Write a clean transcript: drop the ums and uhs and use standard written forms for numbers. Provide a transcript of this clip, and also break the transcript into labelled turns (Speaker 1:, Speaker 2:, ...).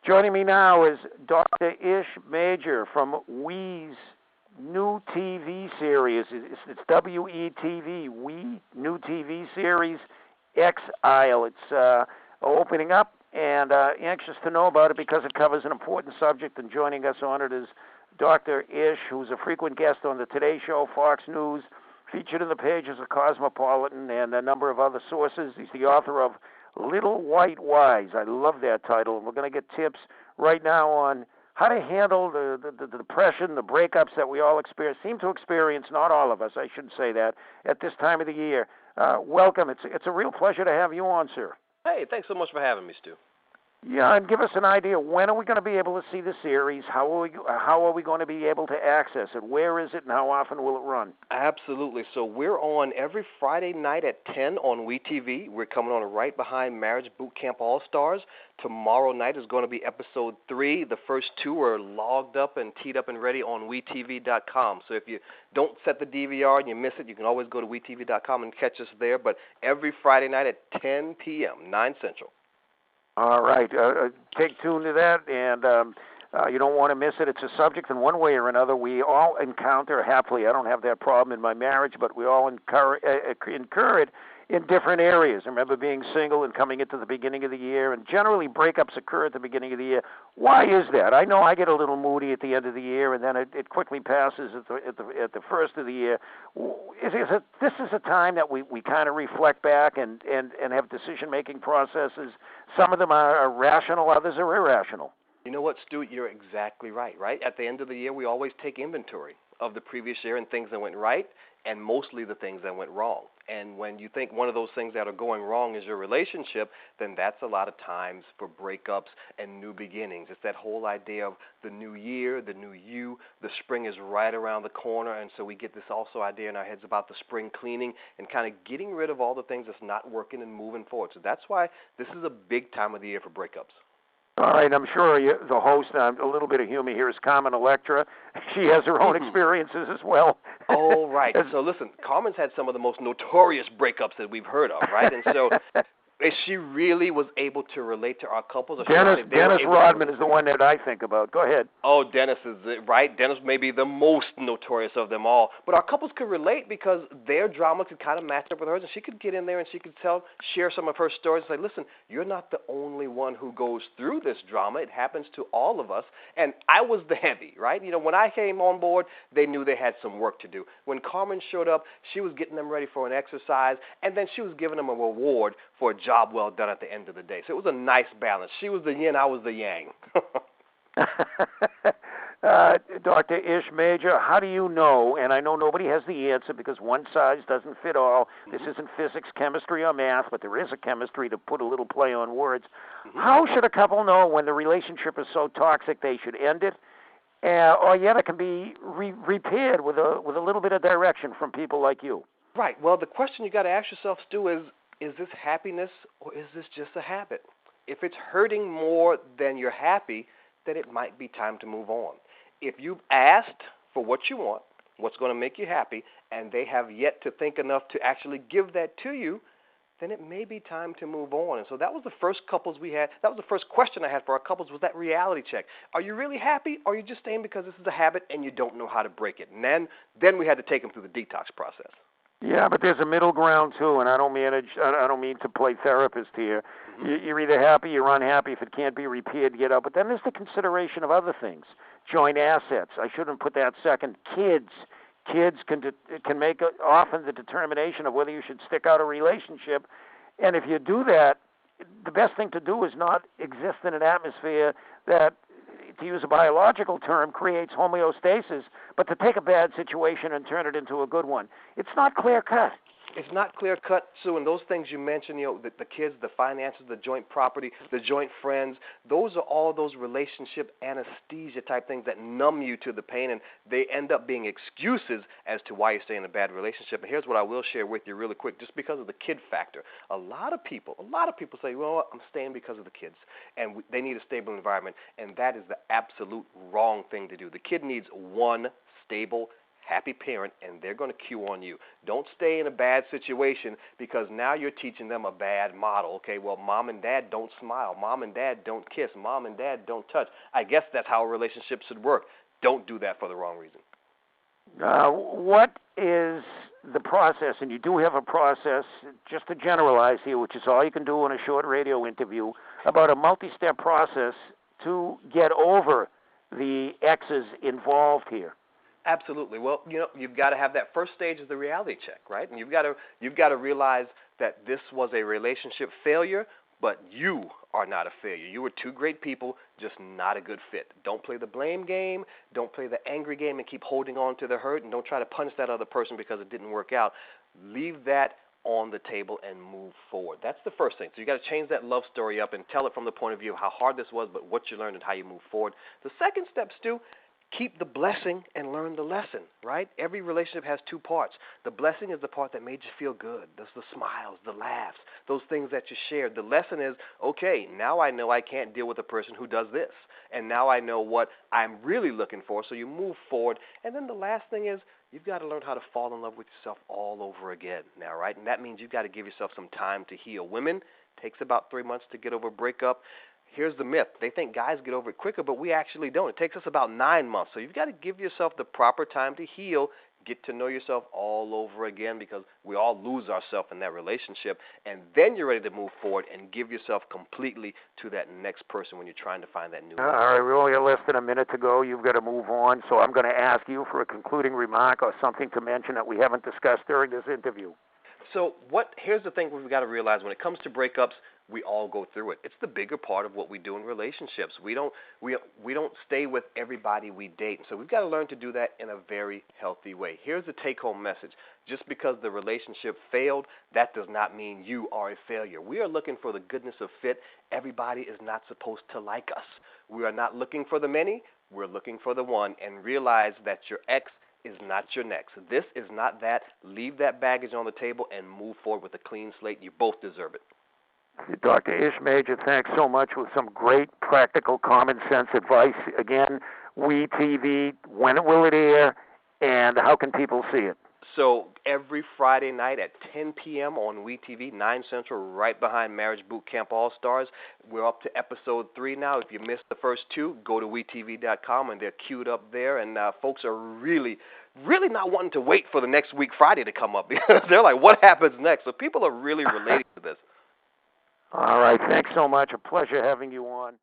Speaker 1: Joining me now is Dr. Ish Major from WE's new TV series. It's WETV, We New TV Series Exile. It's opening up, and anxious to know about it because it covers an important subject. And joining us on it is Dr. Ish, who's a frequent guest on the Today Show, Fox News, featured in the pages of Cosmopolitan and a number of other sources. He's the author of Little White Wise. I love that title. And we're going to get tips right now on how to handle the depression, the breakups that we all seem to experience, not all of us, I should say that, at this time of the year. Welcome. It's a real pleasure to have you on, sir.
Speaker 2: Hey, thanks so much for having me, Stu.
Speaker 1: Yeah, and give us an idea. When are we going to be able to see the series? How are we going to be able to access it? Where is it, and how often will it run?
Speaker 2: Absolutely. So we're on every Friday night at 10 on WeTV. We're coming on right behind Marriage Boot Camp All-Stars. Tomorrow night is going to be episode 3. The first 2 are logged up and teed up and ready on WeTV.com. So if you don't set the DVR and you miss it, you can always go to WeTV.com and catch us there. But every Friday night at 10 p.m., 9 Central.
Speaker 1: All right. Take tune to that, and you don't want to miss it. It's a subject in one way or another we all encounter happily. I don't have that problem in my marriage, but we all incur it in different areas. I remember being single and coming into the beginning of the year, and generally breakups occur at the beginning of the year. Why is that? I know I get a little moody at the end of the year, and then it quickly passes at the first of the year. This is a time that we kind of reflect back and have decision-making processes. Some of them are rational, others are irrational.
Speaker 2: You know what, Stu? You're exactly right, right? At the end of the year, we always take inventory of the previous year and things that went right, and mostly the things that went wrong. And when you think one of those things that are going wrong is your relationship, then that's a lot of times for breakups and new beginnings. It's that whole idea of the new year, the new you. The spring is right around the corner, and so we get this also idea in our heads about the spring cleaning and kind of getting rid of all the things that's not working and moving forward. So that's why this is a big time of the year for breakups.
Speaker 1: All right, I'm sure the host, a little bit of humor here, is Carmen Electra. She has her own experiences as well.
Speaker 2: Oh, right. So listen, Carmen's had some of the most notorious breakups that we've heard of, right? And so she really was able to relate to our couples.
Speaker 1: Dennis Rodman is the one that I think about. Go ahead.
Speaker 2: Oh, Dennis is it, right? Dennis may be the most notorious of them all. But our couples could relate because their drama could kind of match up with hers, and she could get in there and she could share some of her stories and say, listen, you're not the only one who goes through this drama. It happens to all of us. And I was the heavy, right? You know, when I came on board, they knew they had some work to do. When Carmen showed up, she was getting them ready for an exercise, and then she was giving them a reward for a job well done at the end of the day. So it was a nice balance. She was the yin, I was the yang.
Speaker 1: Dr. Ish Major, how do you know, and I know nobody has the answer because one size doesn't fit all. This isn't physics, chemistry, or math, but there is a chemistry to put a little play on words. How should a couple know when the relationship is so toxic they should end it, or yet it can be repaired with a little bit of direction from people like you?
Speaker 2: Right. Well, the question you got to ask yourself, Stu, is this happiness or is this just a habit? If it's hurting more than you're happy, then it might be time to move on. If you've asked for what you want, what's going to make you happy, and they have yet to think enough to actually give that to you, then it may be time to move on. And so that was the first couples we had. That was the first question I had for our couples was that reality check. Are you really happy, or are you just staying because this is a habit and you don't know how to break it? And then we had to take them through the detox process.
Speaker 1: Yeah, but there's a middle ground too, and I don't mean to play therapist here. You're either happy, you're unhappy. If it can't be repaired, get out. But then there's the consideration of other things. Joint assets. I shouldn't put that second. Kids can make often the determination of whether you should stick out a relationship. And if you do that, the best thing to do is not exist in an atmosphere that, to use a biological term, creates homeostasis, but to take a bad situation and turn it into a good one. It's not clear-cut.
Speaker 2: It's not clear-cut, Sue, and those things you mentioned, you know, the kids, the finances, the joint property, the joint friends, those are all those relationship anesthesia-type things that numb you to the pain, and they end up being excuses as to why you stay in a bad relationship. And here's what I will share with you really quick, just because of the kid factor. A lot of people say, well, I'm staying because of the kids, and they need a stable environment, and that is the absolute wrong thing to do. The kid needs one stable, happy parent, and they're going to cue on you. Don't stay in a bad situation because now you're teaching them a bad model. Okay, well, mom and dad don't smile. Mom and dad don't kiss. Mom and dad don't touch. I guess that's how a relationship should work. Don't do that for the wrong reason.
Speaker 1: What is the process, and you do have a process, just to generalize here, which is all you can do in a short radio interview, about a multi-step process to get over the exes involved here?
Speaker 2: Absolutely. Well, you've got to have that first stage of the reality check, right? And you've got to realize that this was a relationship failure, but you are not a failure. You were two great people, just not a good fit. Don't play the blame game. Don't play the angry game and keep holding on to the hurt, and don't try to punish that other person because it didn't work out. Leave that on the table and move forward. That's the first thing. So you got to change that love story up and tell it from the point of view of how hard this was, but what you learned and how you move forward. The second step, Stu, keep the blessing and learn the lesson, right? Every relationship has two parts. The blessing is the part that made you feel good. There's the smiles, the laughs, those things that you shared. The lesson is, okay, now I know I can't deal with a person who does this. And now I know what I'm really looking for, so you move forward. And then the last thing is, you've got to learn how to fall in love with yourself all over again now, right? And that means you've got to give yourself some time to heal. Women, takes about 3 months to get over a breakup. Here's the myth. They think guys get over it quicker, but we actually don't. It takes us about 9 months. So you've got to give yourself the proper time to heal, get to know yourself all over again, because we all lose ourselves in that relationship. And then you're ready to move forward and give yourself completely to that next person when you're trying to find that new
Speaker 1: All right, we only have less than a minute to go. You've got to move on. So I'm going to ask you for a concluding remark or something to mention that we haven't discussed during this interview.
Speaker 2: So here's the thing we've got to realize when it comes to breakups, we all go through it. It's the bigger part of what we do in relationships. We don't stay with everybody we date. So we've got to learn to do that in a very healthy way. Here's the take-home message. Just because the relationship failed, that does not mean you are a failure. We are looking for the goodness of fit. Everybody is not supposed to like us. We are not looking for the many. We're looking for the one, and realize that your ex is not your next. This is not that. Leave that baggage on the table and move forward with a clean slate. You both deserve it.
Speaker 1: Dr. Ish Major, thanks so much with some great practical common sense advice. Again, WeTV, when will it air, and how can people see it?
Speaker 2: So every Friday night at 10 p.m. on WeTV, 9 Central, right behind Marriage Boot Camp All-Stars. We're up to episode 3 now. If you missed the first 2, go to WeTV.com, and they're queued up there. And folks are really not wanting to wait for the next week Friday to come up because they're like, what happens next? So people are really relating to this.
Speaker 1: All right. Thanks so much. A pleasure having you on.